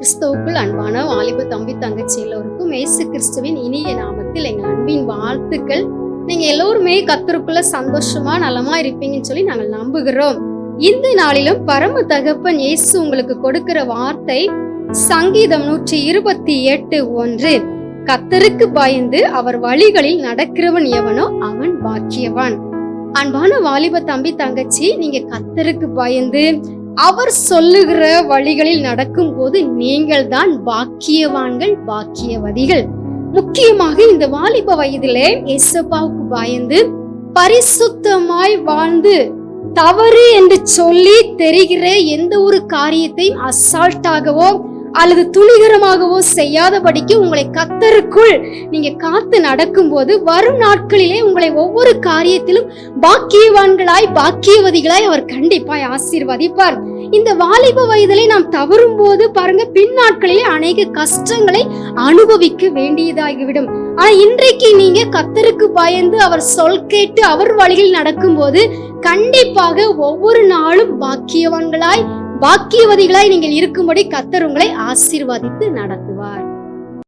கிறிஸ்துவுக்குள் அன்பான வாலிப தம்பி தங்கச்சி எல்லோருக்கும் இயேசு கிறிஸ்துவின் இனிய நாமத்தில் எங்கள் அன்பின் வாழ்த்துக்கள். நீங்க எல்லோருமே கர்த்தருக்குள்ள சந்தோஷமா நலமா இருப்பீங்கன்னு சொல்லி நாங்கள் நம்புகிறோம். இந்த நாளிலும் பரம தகப்பன் இயேசு உங்களுக்கு கொடுக்கிற வார்த்தை சங்கீதம் 128:1. கர்த்தருக்கு பயந்து அவர் வழிகளில் நடக்கிறவன் எவனோ அவன் பாக்கியவான். அன்பான வாலிப தம்பி தங்கச்சி, நீங்க கர்த்தருக்கு பயந்து அவர் சொல்லுகிற வழிகளில் நடக்கும் போது நீங்கள் தான் பாக்கியவான்கள், பாக்கியவதிகள். முக்கியமாக இந்த வாலிப வயதிலே இயேசுவுக்கு பயந்து பரிசுத்தமாய் வாழ்ந்து தவறு என்று சொல்லி தெரிகிற எந்த ஒரு காரியத்தையும் அசால்ட்டாகவோ அல்லது துணிகரமாகவோ செய்யாதபடிக்கு உங்களை கர்த்தருக்குள் நீங்க காத்து நடக்கும் போது வரும் நாட்களிலே உங்களை ஒவ்வொரு காரியத்திலும் பாக்கியவான்களாய், பாக்கியவதிகளாய் அவர் கண்டிப்பாய் ஆசீர்வதிப்பார். இந்த வாலிப வயதிலே நாம் தவறும் போது பாருங்க, பின் நாட்களிலே அநேக கஷ்டங்களை அனுபவிக்க வேண்டியதாகிவிடும். ஆனா இன்றைக்கு நீங்க கர்த்தருக்கு பயந்து அவர் சொல் கேட்டு அவர் வழியில் நடக்கும் போது கண்டிப்பாக ஒவ்வொரு நாளும் பாக்கியவான்களாய், பாக்கியவதிகளாய் நீங்கள் இருக்கும்படி கர்த்தர் உங்களை ஆசீர்வதித்து நடத்துவார்.